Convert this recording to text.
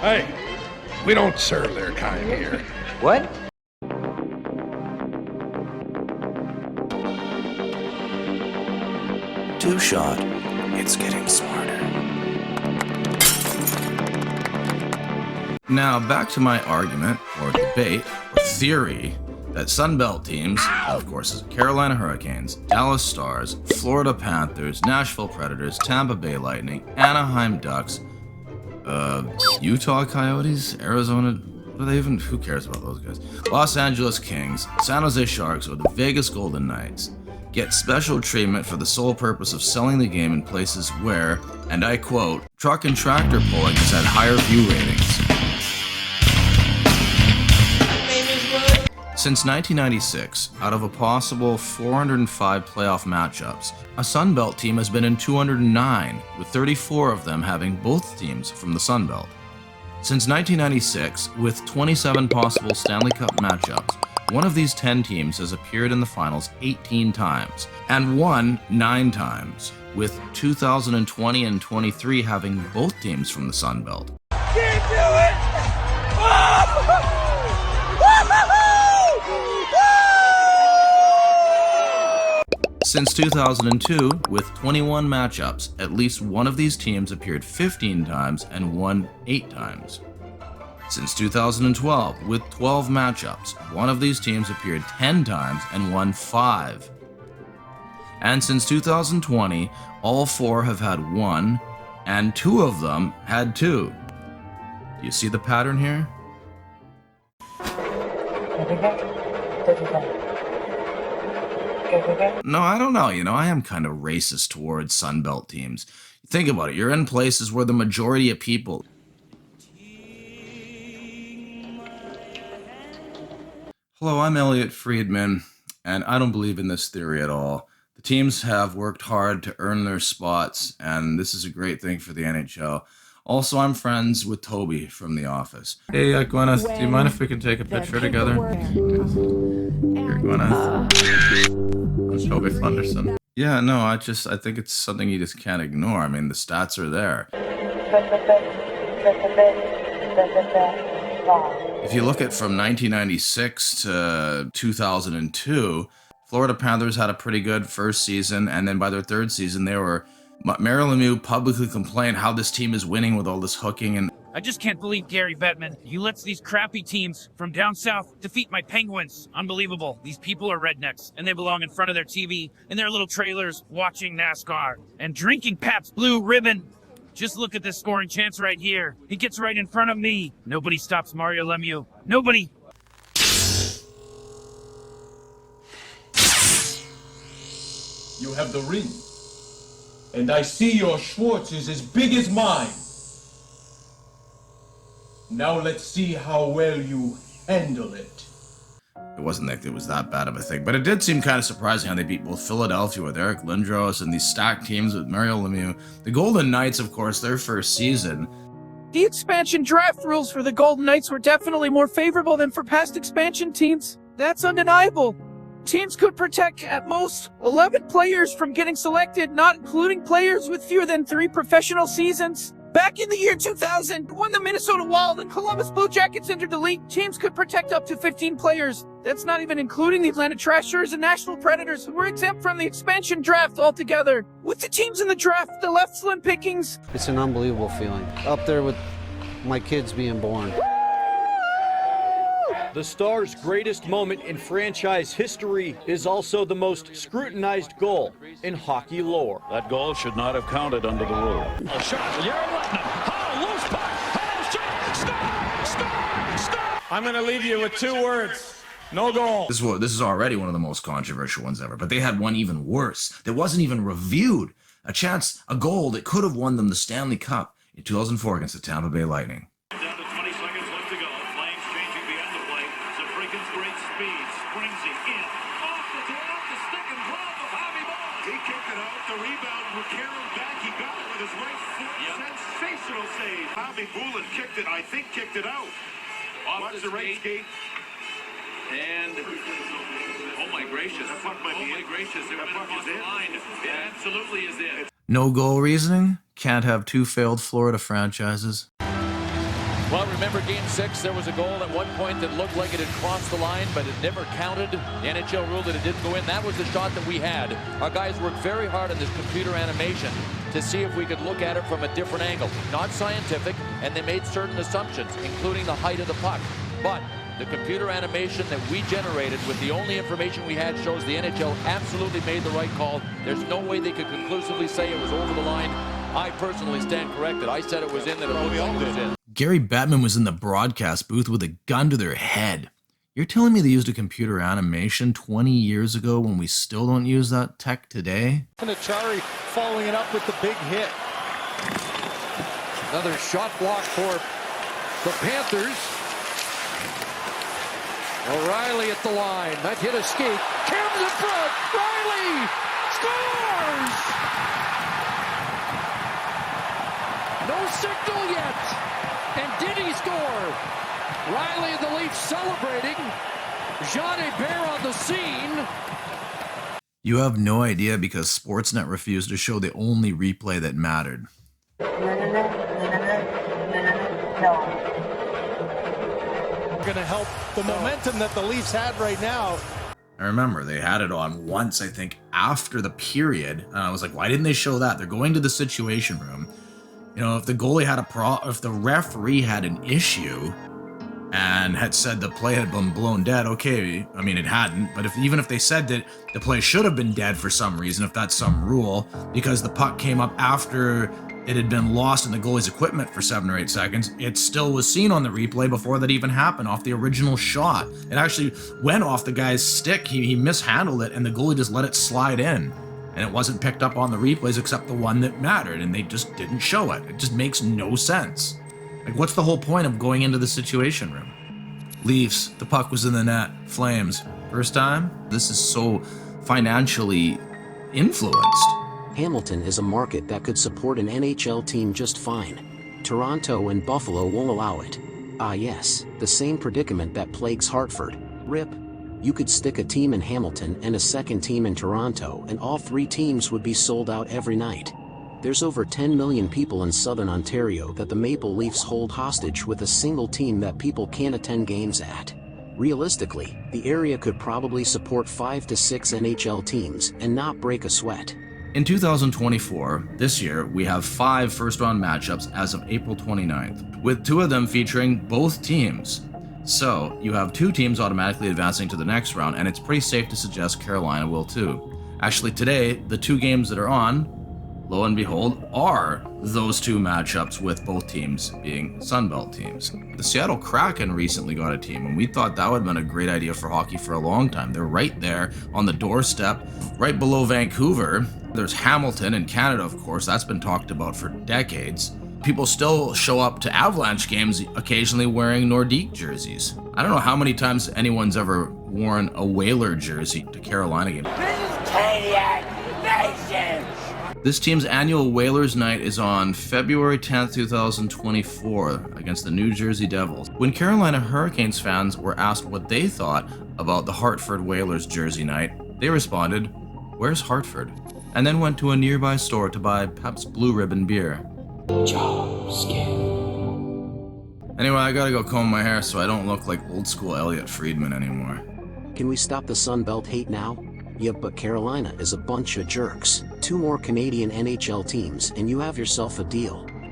Hey, we don't serve their kind here. What? Two Shot, it's getting smarter. Now, back to my argument, or debate, or theory, that Sun Belt teams, of course, is Carolina Hurricanes, Dallas Stars, Florida Panthers, Nashville Predators, Tampa Bay Lightning, Anaheim Ducks, Utah Coyotes, Arizona, what are they even, who cares about those guys? Los Angeles Kings, San Jose Sharks, or the Vegas Golden Knights get special treatment for the sole purpose of selling the game in places where, and I quote, truck and tractor pulling has had higher view ratings. Since 1996, out of a possible 405 playoff matchups, a Sun Belt team has been in 209, with 34 of them having both teams from the Sun Belt. Since 1996, with 27 possible Stanley Cup matchups, one of these 10 teams has appeared in the finals 18 times, and won 9 times, with 2020 and 23 having both teams from the Sun Belt. Can't do it! Since 2002, with 21 matchups, at least one of these teams appeared 15 times and won 8 times. Since 2012, with 12 matchups, one of these teams appeared 10 times and won 5. And since 2020, all 4 have had 1, and 2 of them had 2. Do you see the pattern here? No, I don't know. I am kind of racist towards Sun Belt teams. Think about it. You're in places where the majority of people... Hello, I'm Elliot Friedman, and I don't believe in this theory at all. The teams have worked hard to earn their spots, and this is a great thing for the NHL. Also, I'm friends with Toby from The Office. Hey, Gwyneth, do you mind if we can take a picture together? Here, Gwyneth. I'm Toby Flenderson. Yeah, no, I think it's something you just can't ignore. I mean, the stats are there. If you look at from 1996 to 2002, Florida Panthers had a pretty good first season, and then by their third season, Mario Lemieux publicly complained how this team is winning with all this hooking and... I just can't believe Gary Bettman. You lets these crappy teams from down south defeat my Penguins. Unbelievable. These people are rednecks, and they belong in front of their TV in their little trailers watching NASCAR and drinking Pabst Blue Ribbon. Just look at this scoring chance right here. He gets right in front of me. Nobody stops Mario Lemieux. Nobody. You have the ring. And I see your Schwartz is as big as mine. Now let's see how well you handle it. It wasn't like it was that bad of a thing, but it did seem kind of surprising how they beat both Philadelphia with Eric Lindros and these stacked teams with Mario Lemieux. The Golden Knights, of course, their first season. The expansion draft rules for the Golden Knights were definitely more favorable than for past expansion teams. That's undeniable. Teams could protect at most 11 players from getting selected, not including players with fewer than 3 professional seasons. Back in the year 2000, when the Minnesota Wild and Columbus Blue Jackets entered the league, teams could protect up to 15 players. That's not even including the Atlanta Trashers and Nashville Predators, who were exempt from the expansion draft altogether. With the teams in the draft, the left slim pickings. It's an unbelievable feeling. Up there with my kids being born. The Stars' greatest moment in franchise history is also the most scrutinized goal in hockey lore. That goal should not have counted under the rule. A shot, Yara Letnan. Oh, loose puck. Oh, shot. Stop. I'm going to leave you with 2 words. No goal. This is already one of the most controversial ones ever, but they had one even worse that wasn't even reviewed. A goal that could have won them the Stanley Cup in 2004 against the Tampa Bay Lightning. Down to 20 seconds left to go. Flames changing the end of play. Zabrigan's great speed. Springs it in. Off the stick and glove of Javi Ball. He kicked it out. The rebound from Karen back. He got it with his right foot. Yep. Sensational save. Javi Bulin kicked it out. Off the right skate. And, oh my gracious, it went across the line. It absolutely is it. No goal reasoning? Can't have 2 failed Florida franchises. Well, remember Game 6, there was a goal at one point that looked like it had crossed the line, but it never counted. The NHL ruled that it didn't go in. That was the shot that we had. Our guys worked very hard on this computer animation to see if we could look at it from a different angle. Not scientific, and they made certain assumptions, including the height of the puck. But the computer animation that we generated with the only information we had shows the NHL absolutely made the right call. There's no way they could conclusively say it was over the line. I personally stand corrected. I said it was in, that it looked like it was in. Gary Bettman was in the broadcast booth with a gun to their head. You're telling me they used a computer animation 20 years ago when we still don't use that tech today? Chari following it up with the big hit. Another shot block for the Panthers. O'Reilly at the line. That hit escape. Cameron in front. Riley scores! No signal yet. And did he score? Riley and the Leafs celebrating. Jean Hebert on the scene. You have no idea because Sportsnet refused to show the only replay that mattered. Going to help the momentum that the Leafs had right now. I remember they had it on once, I think, after the period. And I was like, why didn't they show that? They're going to the situation room. You know, if the goalie had if the referee had an issue and had said the play had been blown dead, okay, I mean, it hadn't, but even if they said that the play should have been dead for some reason, if that's some rule, because the puck came up after it had been lost in the goalie's equipment for 7 or 8 seconds, it still was seen on the replay before that even happened, off the original shot. It actually went off the guy's stick, he mishandled it, and the goalie just let it slide in. And it wasn't picked up on the replays except the one that mattered, and they just didn't show it. It just makes no sense. Like, what's the whole point of going into the situation room? Leafs, the puck was in the net. Flames, first time? This is so financially influenced. Hamilton is a market that could support an NHL team just fine. Toronto and Buffalo won't allow it. Ah yes, the same predicament that plagues Hartford. RIP. You could stick a team in Hamilton and a second team in Toronto and all 3 teams would be sold out every night. There's over 10 million people in Southern Ontario that the Maple Leafs hold hostage with a single team that people can't attend games at. Realistically, the area could probably support 5 to 6 NHL teams and not break a sweat. In 2024, this year, we have 5 first-round matchups as of April 29th, with 2 of them featuring both teams. So, you have 2 teams automatically advancing to the next round, and it's pretty safe to suggest Carolina will too. Actually, today, the 2 games that are on, lo and behold, are those 2 matchups with both teams being Sun Belt teams. The Seattle Kraken recently got a team, and we thought that would have been a great idea for hockey for a long time. They're right there on the doorstep, right below Vancouver. There's Hamilton in Canada, of course. That's been talked about for decades. People still show up to Avalanche games occasionally wearing Nordique jerseys. I don't know how many times anyone's ever worn a Whaler jersey to Carolina games. This is Canadian Nation! This team's annual Whalers Night is on February 10th, 2024 against the New Jersey Devils. When Carolina Hurricanes fans were asked what they thought about the Hartford Whalers jersey night, they responded, "Where's Hartford?" and then went to a nearby store to buy Pabst Blue Ribbon beer. Anyway, I gotta go comb my hair so I don't look like old school Elliot Friedman anymore. Can we stop the Sun Belt hate now? Yep, but Carolina is a bunch of jerks. 2 more Canadian NHL teams and you have yourself a deal.